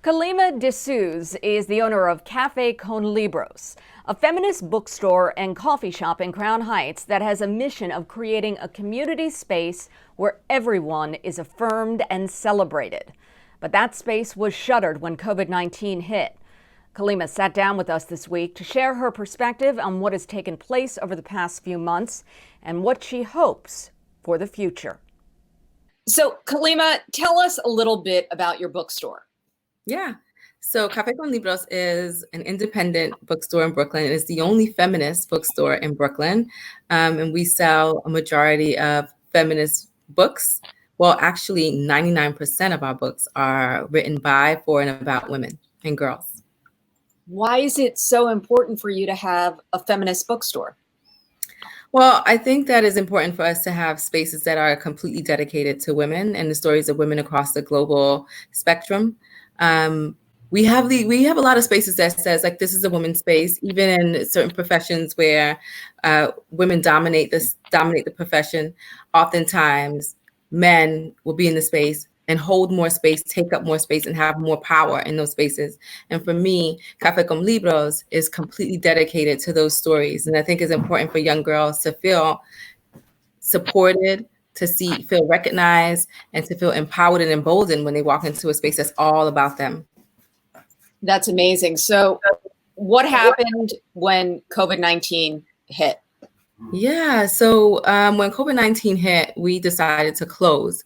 Kalima DeSuze is the owner of Cafe Con Libros, a feminist bookstore and coffee shop in Crown Heights that has a mission of creating a community space where everyone is affirmed and celebrated. But that space was shuttered when COVID-19 hit. Kalima sat down with us this week to share her perspective on what has taken place over the past few months and what she hopes for the future. So, Kalima, tell us a little bit about your bookstore. Yeah. So Cafe Con Libros is an independent bookstore in Brooklyn. It is the only feminist bookstore in Brooklyn. And we sell a majority of feminist books. Well, actually, 99% of our books are written by, for, and about women and girls. Why is it so important for you to have a feminist bookstore? Well, I think that it's important for us to have spaces that are completely dedicated to women and the stories of women across the global spectrum. We have a lot of spaces that says like this is a woman's space, even in certain professions where women dominate the profession. Oftentimes, men will be in the space and hold more space, take up more space, and have more power in those spaces. And for me, Cafe Con Libros is completely dedicated to those stories. And I think it's important for young girls to feel supported, to feel recognized, and to feel empowered and emboldened when they walk into a space that's all about them. That's amazing. So what happened when COVID-19 hit? Yeah, so when COVID-19 hit, we decided to close.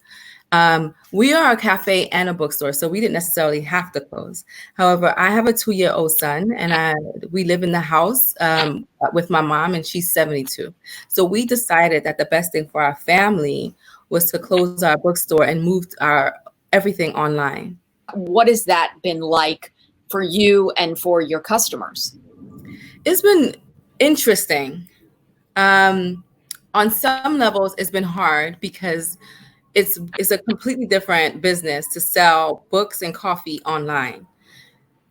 We are a cafe and a bookstore, so we didn't necessarily have to close. However, I have a 2-year-old son, and we live in the house with my mom, and she's 72. So we decided that the best thing for our family was to close our bookstore and move our everything online. What has that been like for you and for your customers? It's been interesting. On some levels, it's been hard because it's a completely different business to sell books and coffee online.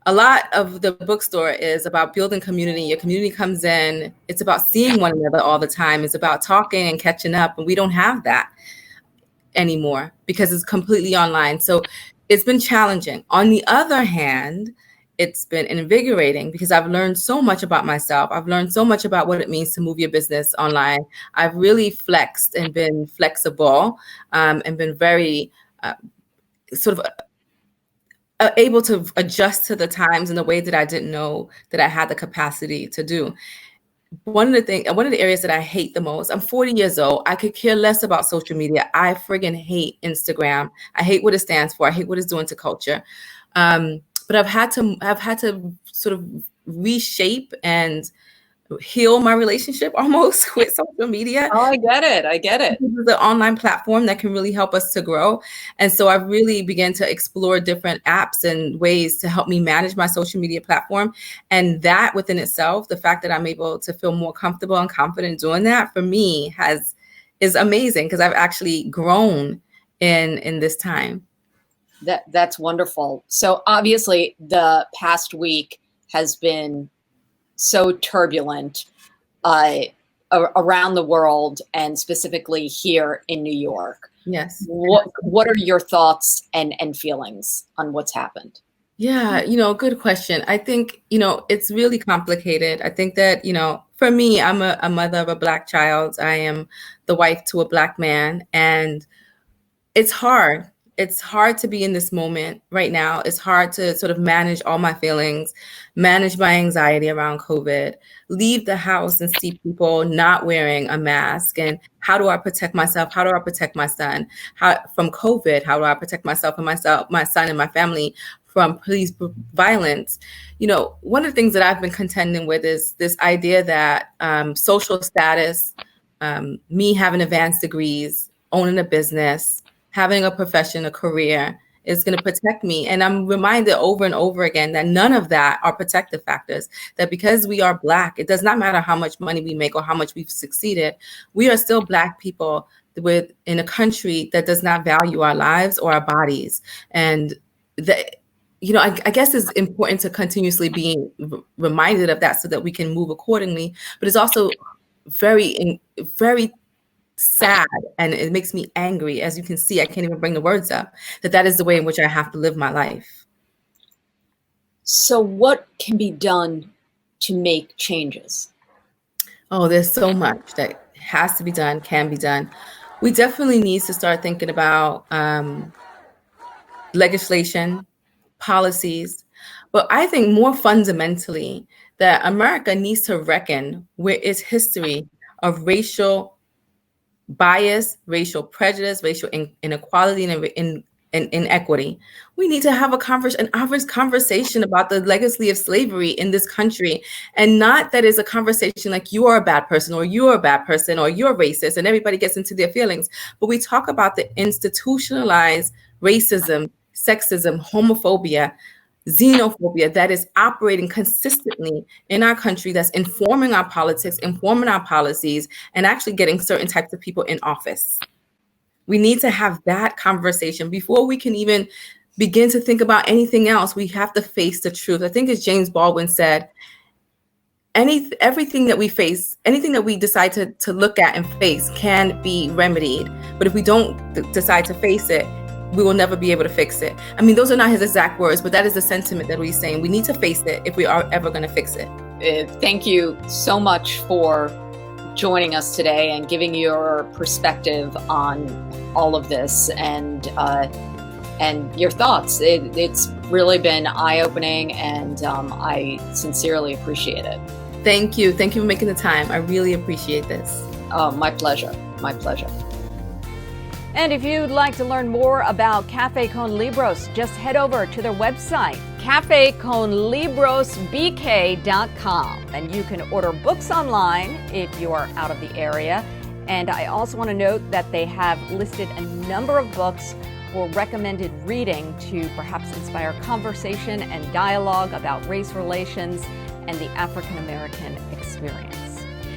A lot of the bookstore is about building community. Your community comes in. It's about seeing one another all the time. It's about talking and catching up. And we don't have that anymore because it's completely online. So it's been challenging. On the other hand, it's been invigorating because I've learned so much about myself. I've learned so much about what it means to move your business online. I've really flexed and been flexible and been very able to adjust to the times in a way that I didn't know that I had the capacity to do. One of the areas that I hate the most, I'm 40 years old. I could care less about social media. I friggin' hate Instagram. I hate what it stands for. I hate what it's doing to culture. But I've had to sort of reshape and heal my relationship almost with social media. Oh, I get it. This is an online platform that can really help us to grow. And so I've really began to explore different apps and ways to help me manage my social media platform. And that within itself, the fact that I'm able to feel more comfortable and confident doing that for me is amazing because I've actually grown in this time. That's wonderful. So obviously the past week has been so turbulent around the world and specifically here in New York. Yes. What are your thoughts and feelings on what's happened? Yeah, good question. I think, it's really complicated. I think that, for me, I'm a mother of a Black child. I am the wife to a Black man, and it's hard. It's hard to be in this moment right now. It's hard to sort of manage all my feelings, manage my anxiety around COVID, leave the house and see people not wearing a mask. And how do I protect myself? How do I protect my son from COVID? How do I protect myself, my son and my family from police violence? One of the things that I've been contending with is this idea that social status, me having advanced degrees, owning a business, having a profession, a career is going to protect me. And I'm reminded over and over again that none of that are protective factors, that because we are Black, it does not matter how much money we make or how much we've succeeded. We are still Black people in a country that does not value our lives or our bodies. And I guess it's important to continuously be reminded of that so that we can move accordingly. But it's also very, very sad, and it makes me angry. As you can see, I can't even bring the words up, that is the way in which I have to live my life. So what can be done to make changes? Oh, there's so much that has to be done, can be done. We definitely need to start thinking about legislation, policies, but I think more fundamentally that America needs to reckon with its history of racial bias, racial prejudice, racial inequality, and inequity. We need to have an honest conversation about the legacy of slavery in this country, and not that it's a conversation like you are a bad person or you're a bad person or you're racist and everybody gets into their feelings. But we talk about the institutionalized racism, sexism, homophobia, xenophobia that is operating consistently in our country, that's informing our politics, informing our policies, and actually getting certain types of people in office. We need to have that conversation before we can even begin to think about anything else. We have to face the truth. I think as James Baldwin said, everything that we face, anything that we decide to look at and face can be remedied. But if we don't decide to face it, we will never be able to fix it. I mean, those are not his exact words, but that is the sentiment that he's saying. We need to face it if we are ever going to fix it. Thank you so much for joining us today and giving your perspective on all of this and your thoughts. It's really been eye-opening, and I sincerely appreciate it. Thank you. Thank you for making the time. I really appreciate this. Oh, my pleasure. My pleasure. And if you'd like to learn more about Cafe Con Libros, just head over to their website, cafeconlibrosbk.com, and you can order books online if you are out of the area. And I also want to note that they have listed a number of books for recommended reading to perhaps inspire conversation and dialogue about race relations and the African American experience.